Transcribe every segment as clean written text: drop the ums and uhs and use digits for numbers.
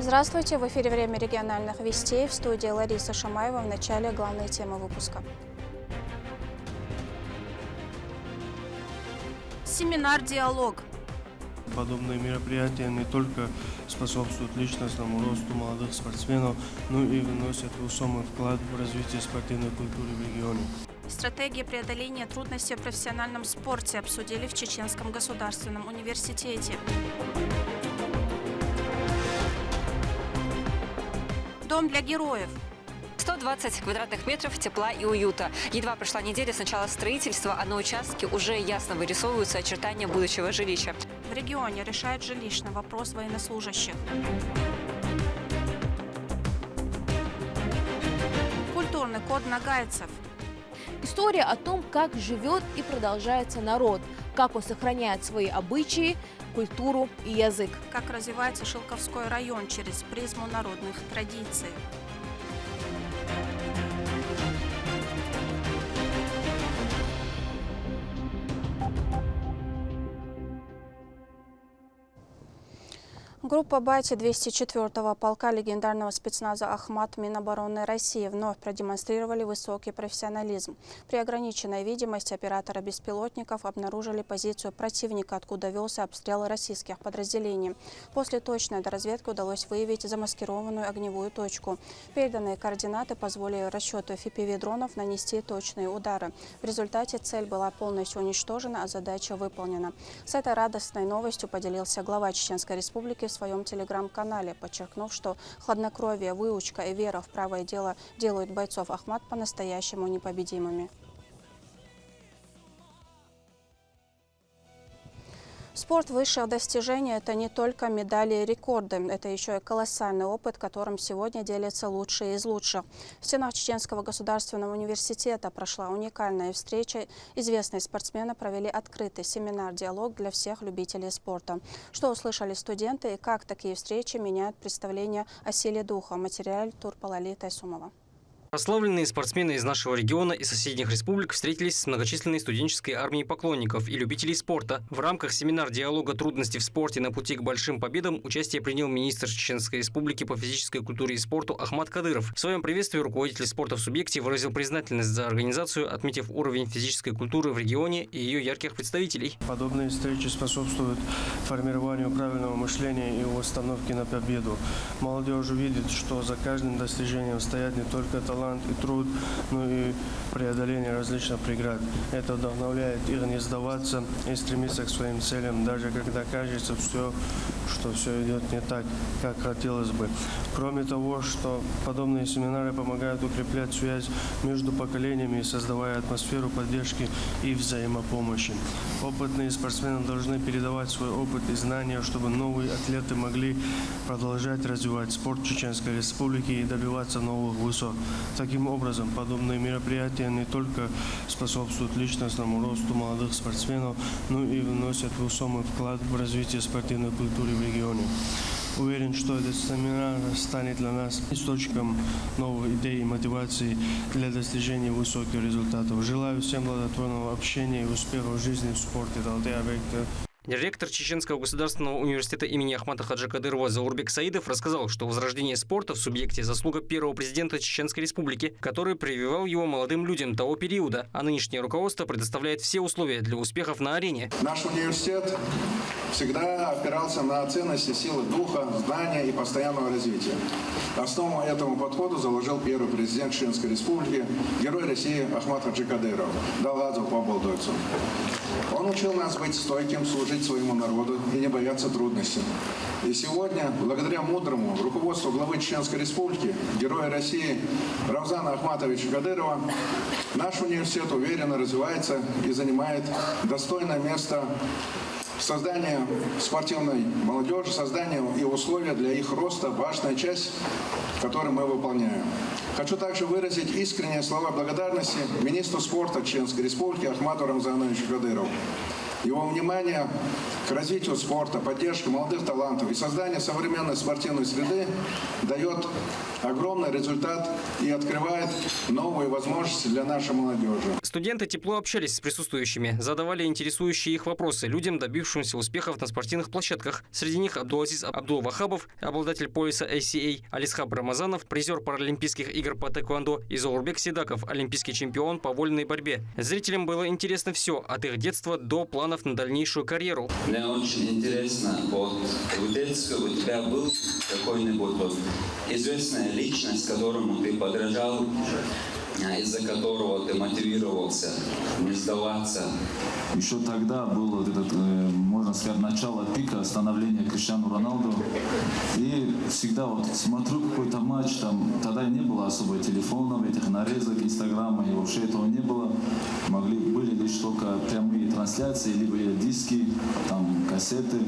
Здравствуйте! В эфире «Время региональных вестей», в студии Лариса Шамаева. В начале главные темы выпуска. Семинар «Диалог». Подобные мероприятия не только способствуют личностному росту молодых спортсменов, но и вносят весомый вклад в развитие спортивной культуры в регионе. Стратегии преодоления трудностей в профессиональном спорте обсудили в Чеченском государственном университете. Дом для героев. 120 квадратных метров тепла и уюта. Едва прошла неделя с начала строительства, а на участке уже ясно вырисовываются очертания будущего жилища. В регионе решает жилищный вопрос военнослужащих. Культурный код нагайцев. История о том, как живет и продолжается народ, как он сохраняет свои обычаи, культуру и язык. Как развивается Шилковской район через призму народных традиций. Группа «Бати» 204-го полка легендарного спецназа «Ахмат» Минобороны России вновь продемонстрировали высокий профессионализм. При ограниченной видимости оператора беспилотников обнаружили позицию противника, откуда велся обстрел российских подразделений. После точной доразведки удалось выявить замаскированную огневую точку. Переданные координаты позволили расчету FPV-дронов нанести точные удары. В результате цель была полностью уничтожена, а задача выполнена. С этой радостной новостью поделился глава Чеченской Республики в своем телеграм-канале, подчеркнув, что хладнокровие, выучка и вера в правое дело делают бойцов Ахмат по-настоящему непобедимыми. Спорт высших достижений – это не только медали и рекорды, это еще и колоссальный опыт, которым сегодня делятся лучшие из лучших. В стенах Чеченского государственного университета прошла уникальная встреча. Известные спортсмены провели открытый семинар «Диалог» для всех любителей спорта. Что услышали студенты и как такие встречи меняют представление о силе духа? Материал Турпалали Тайсумова. Прославленные спортсмены из нашего региона и соседних республик встретились с многочисленной студенческой армией поклонников и любителей спорта. В рамках семинар «Диалога. Трудности в спорте на пути к большим победам» участие принял министр Чеченской Республики по физической культуре и спорту Ахмат Кадыров. В своем приветствии руководитель спорта в субъекте выразил признательность за организацию, отметив уровень физической культуры в регионе и ее ярких представителей. Подобные встречи способствуют формированию правильного мышления и установке на победу. Молодежь видит, что за каждым достижением стоят не только талант и труд, но и преодоление различных преград. Это вдохновляет их не сдаваться и стремиться к своим целям, даже когда кажется, что все идет не так, как хотелось бы. Кроме того, что подобные семинары помогают укреплять связь между поколениями, создавая атмосферу поддержки и взаимопомощи. Опытные спортсмены должны передавать свой опыт и знания, чтобы новые атлеты могли продолжать развивать спорт Чеченской Республики и добиваться новых высот. Таким образом, подобные мероприятия не только способствуют личностному росту молодых спортсменов, но и вносят весомый вклад в развитие спортивной культуры в регионе. Уверен, что этот семинар станет для нас источником новых идей и мотивации для достижения высоких результатов. Желаю всем плодотворного общения и успехов в жизни в спорте. Ректор Чеченского государственного университета имени Ахмата Хаджи Кадырова Заурбек Саидов рассказал, что возрождение спорта в субъекте – заслуга первого президента Чеченской Республики, который прививал его молодым людям того периода, а нынешнее руководство предоставляет все условия для успехов на арене. Наш университет всегда опирался на ценности силы духа, знания и постоянного развития. Основу этому подходу заложил первый президент Чеченской Республики, герой России Ахмат Хаджи Кадыров. Далгазов по Болдойцу. Он учил нас быть стойким, служить своему народу и не бояться трудностей. И сегодня, благодаря мудрому руководству главы Чеченской Республики, героя России Равзана Ахматовича Кадырова, наш университет уверенно развивается и занимает достойное место создание спортивной молодежи, создание и условия для их роста – важная часть, которую мы выполняем. Хочу также выразить искренние слова благодарности министру спорта Чеченской Республики Ахмату Рамзановичу Кадырову. Его внимание к развитию спорта, поддержке молодых талантов и созданию современной спортивной среды дает огромный результат и открывает новые возможности для нашей молодежи. Студенты тепло общались с присутствующими, задавали интересующие их вопросы людям, добившимся успехов на спортивных площадках. Среди них Абдулазиз Абдул-Вахабов, обладатель пояса ACA, Алисхаб Рамазанов, призер Паралимпийских игр по тэквондо, и Зоурбек Седаков, олимпийский чемпион по вольной борьбе. Зрителям было интересно все, от их детства до планов на дальнейшую карьеру. Мне очень интересно, вот в детстве у тебя был какой-нибудь вот известная личность, которому ты подражал, из-за которого ты мотивировался не сдаваться? Еще тогда был вот этот, можно сказать, начало пика становления Криштиану Роналду. И всегда вот смотрю какой-то матч, там тогда не было особо телефонов, этих нарезок, инстаграма, и вообще этого не было. Были лишь только прямые трансляции, либо диски, там кассеты.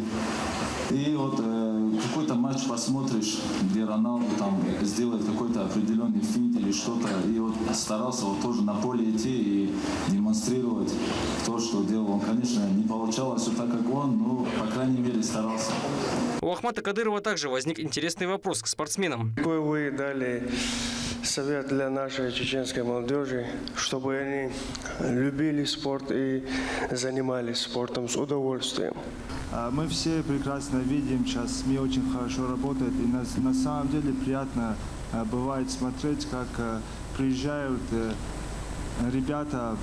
И вот какой-то матч посмотришь, где Роналду там сделает какой-то определенный финт или что-то, и вот старался вот тоже на поле идти и демонстрировать то, что делал он. Конечно, не получалось все так, как он, но, по крайней мере, старался. У Ахмата Кадырова также возник интересный вопрос к спортсменам. Какой вы дали совет для нашей чеченской молодежи, чтобы они любили спорт и занимались спортом с удовольствием? Мы все прекрасно видим, сейчас СМИ очень хорошо работает, и на самом деле приятно бывает смотреть, как приезжают ребята,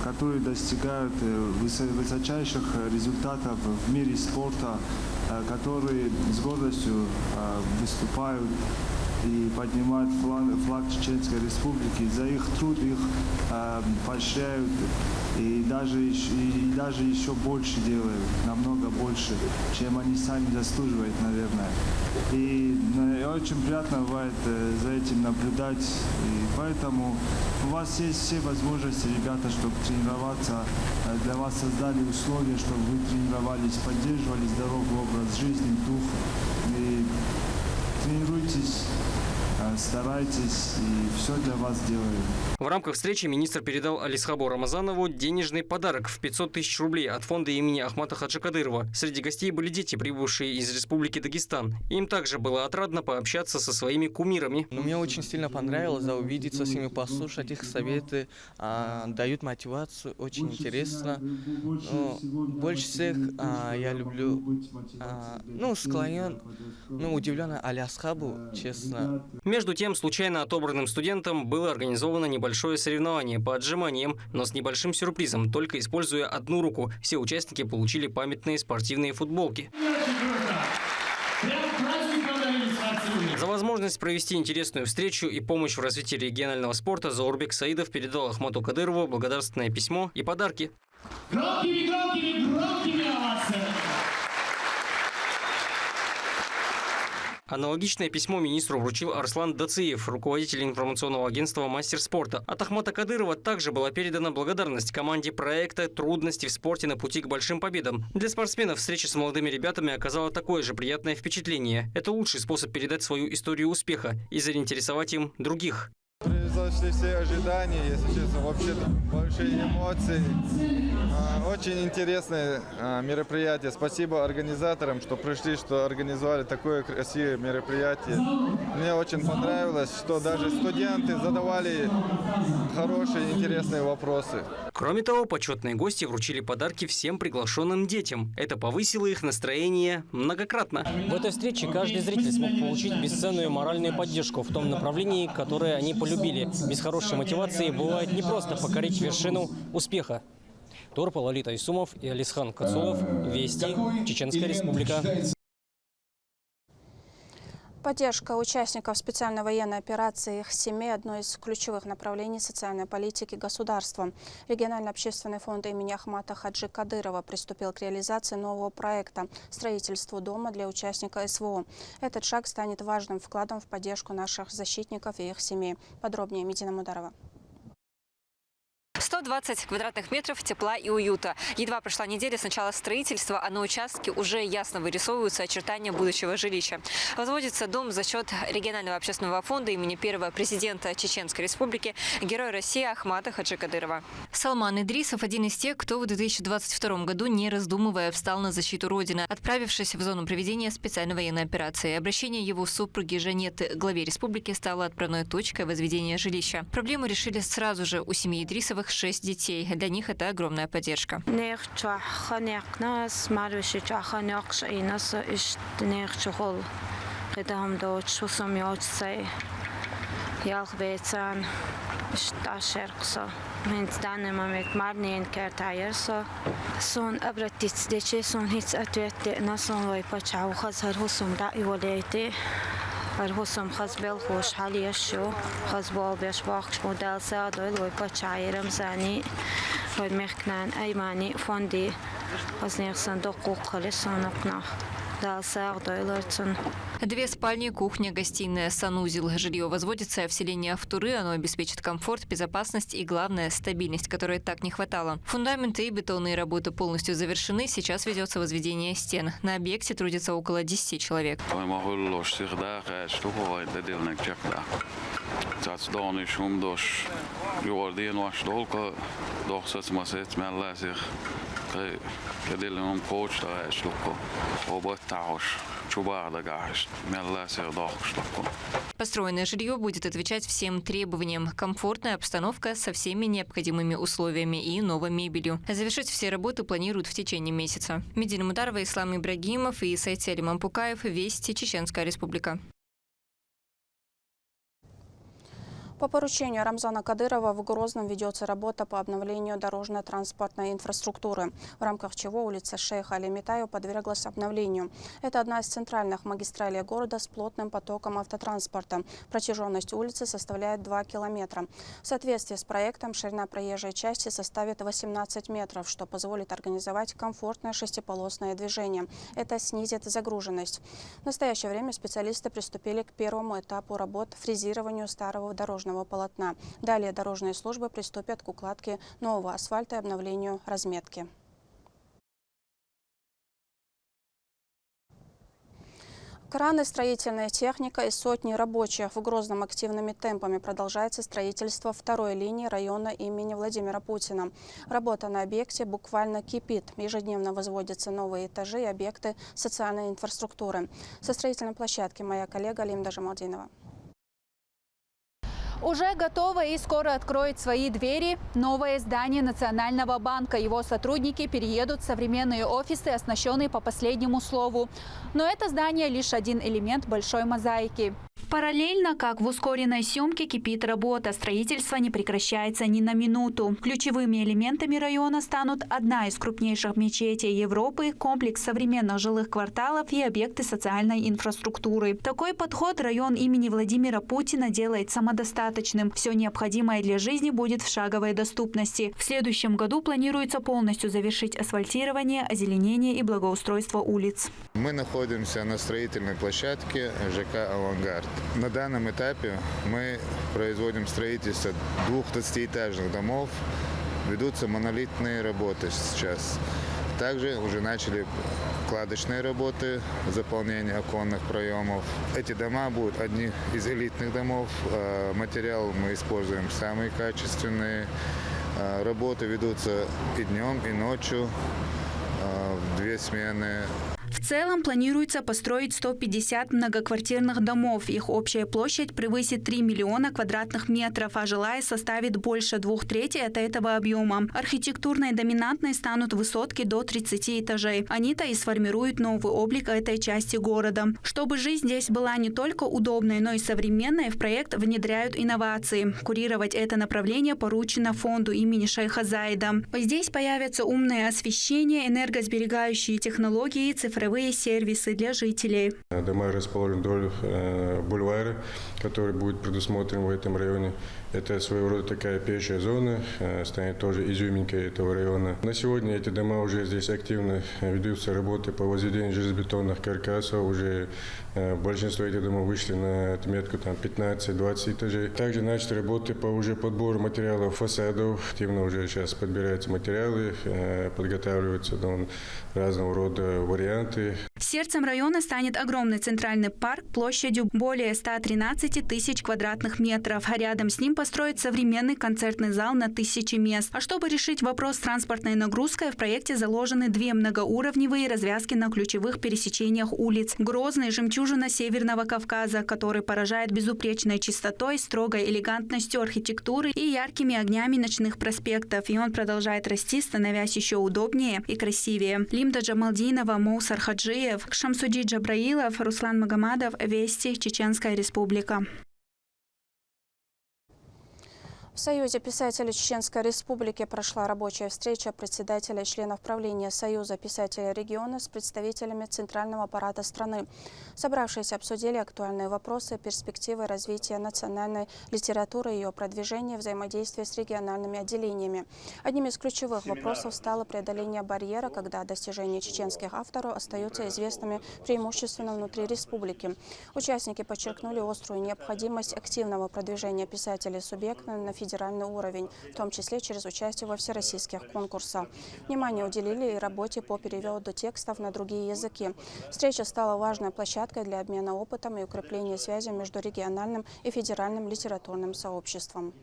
которые достигают высочайших результатов в мире спорта, которые с гордостью выступают и поднимают флаг Чеченской Республики. За их труд их поощряют и даже еще больше делают, намного больше, чем они сами заслуживают, наверное. И очень приятно бывает за этим наблюдать. И поэтому у вас есть все возможности, ребята, чтобы тренироваться. Для вас создали условия, чтобы вы тренировались, поддерживали здоровый образ жизни, дух. И тренируйтесь, старайтесь, и все для вас делаем. В рамках встречи министр передал Алисхабу Рамазанову денежный подарок в 500 тысяч рублей от фонда имени Ахмата Хаджи Кадырова. Среди гостей были дети, прибывшие из Республики Дагестан. Им также было отрадно пообщаться со своими кумирами. Мне очень сильно понравилось увидеться с ними, послушать их советы, дают мотивацию, очень интересно. Но больше всех я люблю, склонен, удивлен Алисхабу, честно. Между тем, случайно отобранным студентам было организовано небольшое соревнование по отжиманиям, но с небольшим сюрпризом. Только используя одну руку, все участники получили памятные спортивные футболки. За возможность провести интересную встречу и помощь в развитии регионального спорта Зоурбек Саидов передал Ахмату Кадырову благодарственное письмо и подарки. Аналогичное письмо министру вручил Арслан Дациев, руководитель информационного агентства «Мастер спорта». От Ахмата Кадырова также была передана благодарность команде проекта «Трудности в спорте на пути к большим победам». Для спортсменов встреча с молодыми ребятами оказала такое же приятное впечатление. Это лучший способ передать свою историю успеха и заинтересовать им других. Превзошли все ожидания, если честно, вообще большие эмоции. Очень интересное мероприятие. Спасибо организаторам, что пришли, что организовали такое красивое мероприятие. Мне очень понравилось, что даже студенты задавали хорошие, интересные вопросы. Кроме того, почетные гости вручили подарки всем приглашенным детям. Это повысило их настроение многократно. В этой встрече каждый зритель смог получить бесценную моральную поддержку в том направлении, которое они полюбили. Без хорошей мотивации бывает непросто покорить вершину успеха. Торпал Лолита Исумов и Алисхан Кацулов. Вести. Чеченская Республика. Поддержка участников специальной военной операции и их семей – одно из ключевых направлений социальной политики государства. Региональный общественный фонд имени Ахмата Хаджи Кадырова приступил к реализации нового проекта – строительству дома для участника СВО. Этот шаг станет важным вкладом в поддержку наших защитников и их семей. Подробнее Медина Мударова. 120 квадратных метров тепла и уюта. Едва прошла неделя с начала строительства, а на участке уже ясно вырисовываются очертания будущего жилища. Возводится дом за счет регионального общественного фонда имени первого президента Чеченской Республики, Героя России Ахмата Хаджи Кадырова. Салман Идрисов – один из тех, кто в 2022 году, не раздумывая, встал на защиту Родины, отправившись в зону проведения специальной военной операции. Обращение его супруги Жанеты к главе республики стало отправной точкой возведения жилища. Проблему решили сразу же. У семьи Идрисовых 6 детей. Для них это огромная поддержка. Min stannar man med marnin kärtäjär så son abratits det che son hits atvet na son vai pachau khaz har husum da iwalete har husum khaz bel khosh hali yashu khaz bal besh bakhsh model sa dol vai pachai ramzani vai meknan aymani fondi khaz nersan doqu khalisonaqna. 2 спальни, кухня, гостиная, санузел. Жилье возводится в селении Автуры. Оно обеспечит комфорт, безопасность и, главное, стабильность, которой так не хватало. Фундаменты и бетонные работы полностью завершены. Сейчас ведется возведение стен. На объекте трудится около 10 человек. Построенное жилье будет отвечать всем требованиям. Комфортная обстановка со всеми необходимыми условиями и новой мебелью. Завершить все работы планируют в течение месяца. Медина Мударова, Ислам Ибрагимов и Сайтели Мампукаев. Вести, Чеченская Республика. По поручению Рамзана Кадырова в Грозном ведется работа по обновлению дорожно-транспортной инфраструктуры, в рамках чего улица Шейха Али Митаева подверглась обновлению. Это одна из центральных магистралей города с плотным потоком автотранспорта. Протяженность улицы составляет 2 километра. В соответствии с проектом ширина проезжей части составит 18 метров, что позволит организовать комфортное шестиполосное движение. Это снизит загруженность. В настоящее время специалисты приступили к первому этапу работ – фрезированию старого дорожного полотна. Далее дорожные службы приступят к укладке нового асфальта и обновлению разметки. Краны, строительная техника и сотни рабочих. В Грозном активными темпами продолжается строительство второй линии района имени Владимира Путина. Работа на объекте буквально кипит. Ежедневно возводятся новые этажи и объекты социальной инфраструктуры. Со строительной площадки моя коллега Лимда Жамалдинова. Уже готово и скоро откроет свои двери новое здание Национального банка. Его сотрудники переедут в современные офисы, оснащенные по последнему слову. Но это здание лишь один элемент большой мозаики. Параллельно, как в ускоренной съемке, кипит работа. Строительство не прекращается ни на минуту. Ключевыми элементами района станут одна из крупнейших мечетей Европы, комплекс современных жилых кварталов и объекты социальной инфраструктуры. Такой подход район имени Владимира Путина делает самодостаточным. Все необходимое для жизни будет в шаговой доступности. В следующем году планируется полностью завершить асфальтирование, озеленение и благоустройство улиц. Мы находимся на строительной площадке ЖК «Авангард». На данном этапе мы производим строительство 2 20-этажных домов. Ведутся монолитные работы сейчас. Также уже начали кладочные работы, заполнение оконных проемов. Эти дома будут одни из элитных домов. Материал мы используем самые качественные. Работы ведутся и днем, и ночью, в 2 смены. В целом планируется построить 150 многоквартирных домов. Их общая площадь превысит 3 миллиона квадратных метров, а жилая составит больше 2/3 от этого объема. Архитектурной доминантной станут высотки до 30 этажей. Они-то и сформируют новый облик этой части города. Чтобы жизнь здесь была не только удобной, но и современной, в проект внедряют инновации. Курировать это направление поручено фонду имени Шейха Заида. Здесь появятся умное освещение, энергосберегающие технологии и цифровые сервисы для жителей. Дома расположены вдоль бульвара, который будет предусмотрен в этом районе. Это своего рода такая пешая зона, станет тоже изюминкой этого района. На сегодня эти дома уже здесь активно ведутся работы по возведению железобетонных каркасов. Уже большинство этих домов вышли на отметку 15-20 этажей. Также начаты работы по уже подбору материалов фасадов. Активно уже сейчас подбираются материалы, подготавливаются разного рода варианты. Сердцем района станет огромный центральный парк площадью более 113 тысяч квадратных метров. Рядом с ним построят современный концертный зал на 1000 мест. А чтобы решить вопрос с транспортной нагрузкой, в проекте заложены 2 многоуровневые развязки на ключевых пересечениях улиц. Грозный — жемчужина Северного Кавказа, который поражает безупречной чистотой, строгой элегантностью архитектуры и яркими огнями ночных проспектов. И он продолжает расти, становясь еще удобнее и красивее. Лимда Джамалдинова, Моусар Хаджиев, Шамсуди Джабраилов, Руслан Магомадов. Вести. Чеченская Республика. В Союзе писателей Чеченской Республики прошла рабочая встреча председателя и членов правления Союза писателей региона с представителями центрального аппарата страны. Собравшиеся обсудили актуальные вопросы, перспективы развития национальной литературы, ее продвижения, взаимодействия с региональными отделениями. Одним из ключевых вопросов стало преодоление барьера, когда достижения чеченских авторов остаются известными преимущественно внутри республики. Участники подчеркнули острую необходимость активного продвижения писателей субъекта на федеральный уровень, в том числе через участие во всероссийских конкурсах. Внимание уделили и работе по переводу текстов на другие языки. Встреча стала важной площадкой для обмена опытом и укрепления связи между региональным и федеральным литературным сообществом.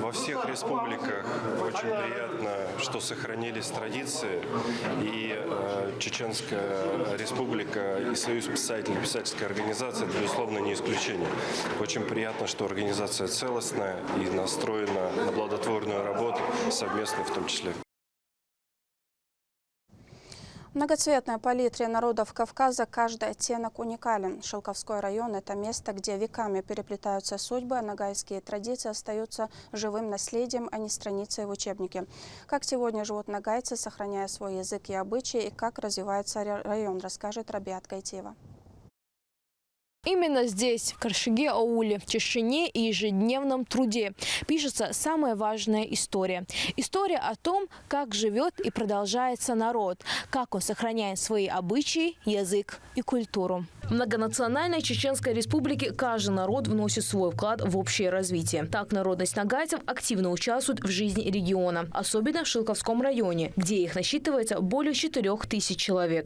Во всех республиках очень приятно, что сохранились традиции, и Чеченская Республика и Союз писателей, писательская организация, безусловно, не исключение. Очень приятно, что организация целостная и настроена на плодотворную работу, совместно в том числе. В многоцветной палитре народов Кавказа каждый оттенок уникален. Шелковской район – это место, где веками переплетаются судьбы, а нагайские традиции остаются живым наследием, а не страницей в учебнике. Как сегодня живут нагайцы, сохраняя свой язык и обычаи, и как развивается район, расскажет Рабиат Гайтиева. Именно здесь, в Каршиге-ауле, в тишине и ежедневном труде, пишется самая важная история. История о том, как живет и продолжается народ, как он сохраняет свои обычаи, язык и культуру. В многонациональной Чеченской Республике каждый народ вносит свой вклад в общее развитие. Так народность нагайцев активно участвует в жизни региона, особенно в Шелковском районе, где их насчитывается более 4000 человек.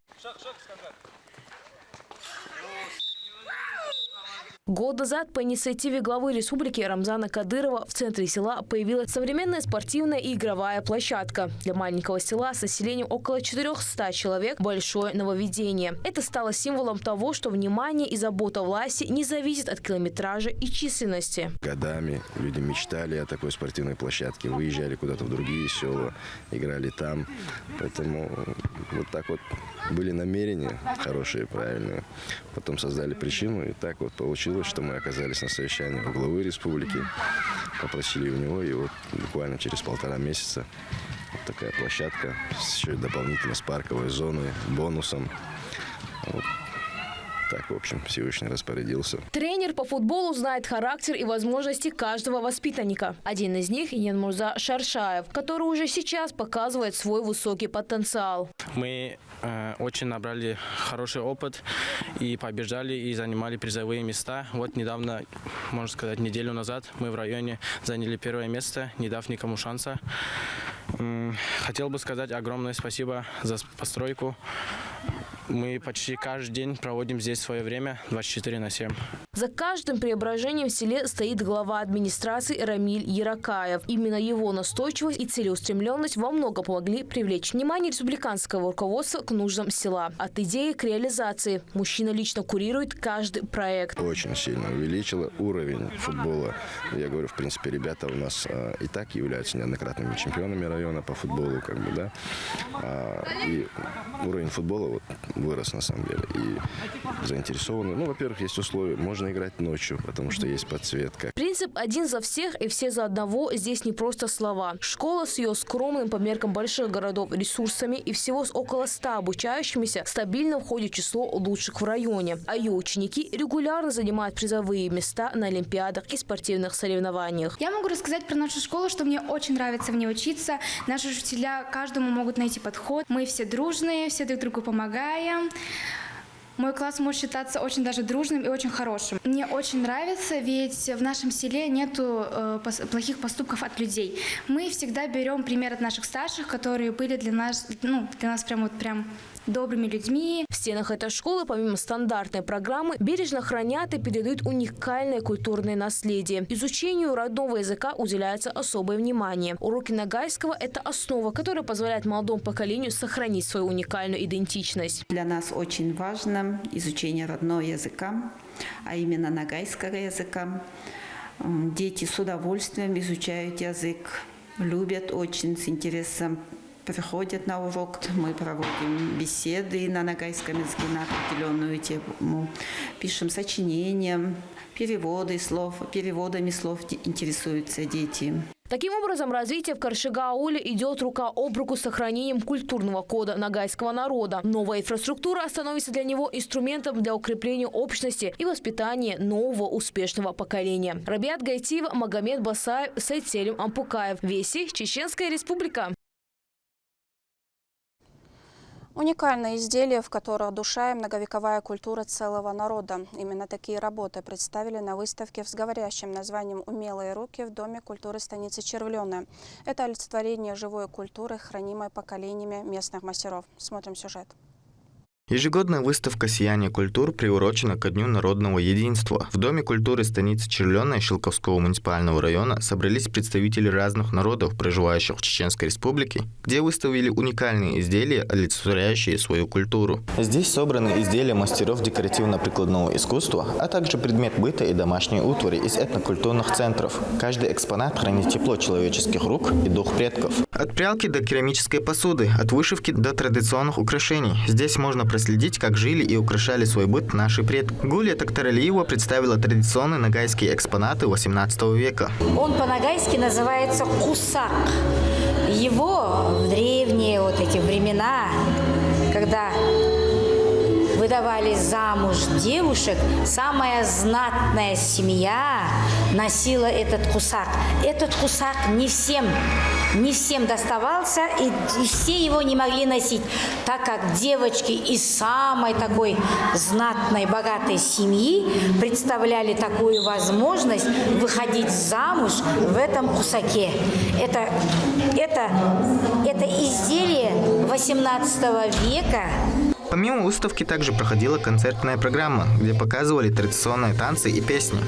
Год назад по инициативе главы республики Рамзана Кадырова в центре села появилась современная спортивная и игровая площадка. Для маленького села с населением около 400 человек большое нововведение. Это стало символом того, что внимание и забота власти не зависит от километража и численности. Годами люди мечтали о такой спортивной площадке, выезжали куда-то в другие села, играли там. Поэтому вот так вот были намерения хорошие, правильные. Потом создали причину, и так вот получилось, что мы оказались на совещании у главы республики, попросили у него, и вот буквально через 1,5 месяца вот такая площадка, еще дополнительно с парковой зоной, бонусом. Вот. Так, в общем, Всевышний распорядился. Тренер по футболу знает характер и возможности каждого воспитанника. Один из них – Янмурза Шаршаев, который уже сейчас показывает свой высокий потенциал. Мы очень набрали хороший опыт и побеждали, и занимали призовые места. Вот недавно, можно сказать, неделю назад мы в районе заняли 1 место, не дав никому шанса. Хотел бы сказать огромное спасибо за постройку. Мы почти каждый день проводим здесь свое время 24/7. За каждым преображением в селе стоит глава администрации Рамиль Яракаев. Именно его настойчивость и целеустремленность во много помогли привлечь внимание республиканского руководства к нуждам села. От идеи к реализации. Мужчина лично курирует каждый проект. Очень сильно увеличило уровень футбола. Я говорю, в принципе, ребята у нас и так являются неоднократными чемпионами района. района по футболу, как бы, да. И уровень футбола вот вырос на самом деле. И заинтересованы. Ну, во-первых, есть условия. Можно играть ночью, потому что есть подсветка. Принцип «один за всех и все за одного» здесь не просто слова. Школа с ее скромным по меркам больших городов ресурсами и всего с около 100 обучающимися стабильно входит в число лучших в районе. А ее ученики регулярно занимают призовые места на олимпиадах и спортивных соревнованиях. Я могу рассказать про нашу школу, что мне очень нравится в ней учиться. Наши учителя каждому могут найти подход. Мы все дружные, все друг другу помогаем. Мой класс может считаться очень даже дружным и очень хорошим. Мне очень нравится, ведь в нашем селе нету плохих поступков от людей. Мы всегда берем пример от наших старших, которые были для нас прям добрыми людьми. В стенах этой школы, помимо стандартной программы, бережно хранят и передают уникальное культурное наследие. Изучению родного языка уделяется особое внимание. Уроки ногайского – это основа, которая позволяет молодому поколению сохранить свою уникальную идентичность. Для нас очень важно изучение родного языка, а именно ногайского языка. Дети с удовольствием изучают язык, любят очень, с интересом приходят на урок. Мы проводим беседы на ногайском языке на определенную тему, пишем сочинения, переводами слов интересуются дети. Таким образом, развитие в Каршига-ауле идет рука об руку с сохранением культурного кода ногайского народа. Новая инфраструктура становится для него инструментом для укрепления общности и воспитания нового успешного поколения. Рабиат Гайтиева, Магомед Басаев, Сайцелим Ампукаев. Вести, Чеченская Республика. Уникальные изделия, в которых душа и многовековая культура целого народа. Именно такие работы представили на выставке с говорящим названием «Умелые руки» в Доме культуры станицы Червленая. Это олицетворение живой культуры, хранимой поколениями местных мастеров. Смотрим сюжет. Ежегодная выставка «Сияние культур» приурочена ко Дню народного единства. В Доме культуры станицы Червленой Шилковского муниципального района собрались представители разных народов, проживающих в Чеченской Республике, где выставили уникальные изделия, олицетворяющие свою культуру. Здесь собраны изделия мастеров декоративно-прикладного искусства, а также предмет быта и домашние утвари из этнокультурных центров. Каждый экспонат хранит тепло человеческих рук и дух предков. От прялки до керамической посуды, от вышивки до традиционных украшений. Здесь можно проследить, как жили и украшали свой быт наши предки. Гулия Токтаралиева представила традиционные ногайские экспонаты 18 века. Он по-ногайски называется кусак. Его в древние вот эти времена, когда выдавали замуж девушек, самая знатная семья носила этот кусак. Этот кусак не всем доставался, и все его не могли носить, так как девочки из самой такой знатной, богатой семьи представляли такую возможность выходить замуж в этом кусаке. Это изделие 18 века. Помимо выставки также проходила концертная программа, где показывали традиционные танцы и песни.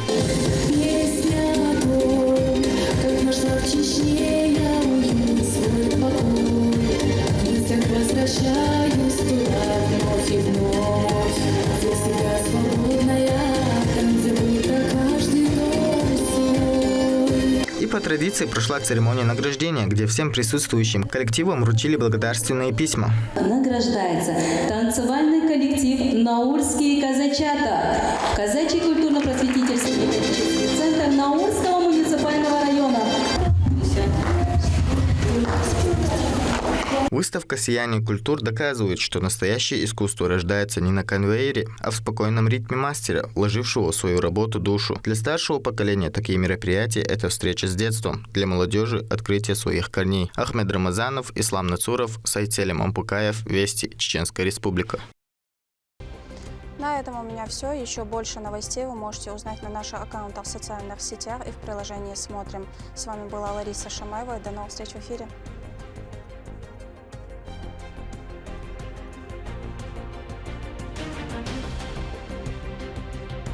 И по традиции прошла церемония награждения, где всем присутствующим коллективам вручили благодарственные письма. Награждается танцевальный коллектив «Наурские казачата», казачий культурно-просветительский центр Наурского муниципального района. Выставка «Сияние культур» доказывает, что настоящее искусство рождается не на конвейере, а в спокойном ритме мастера, вложившего в свою работу душу. Для старшего поколения такие мероприятия – это встреча с детством. Для молодежи – открытие своих корней. Ахмед Рамазанов, Ислам Нацуров, Сайцелим Ампукаев, Вести, Чеченская Республика. На этом у меня все. Еще больше новостей вы можете узнать на наших аккаунтах в социальных сетях и в приложении «Смотрим». С вами была Лариса Шамаева. До новых встреч в эфире.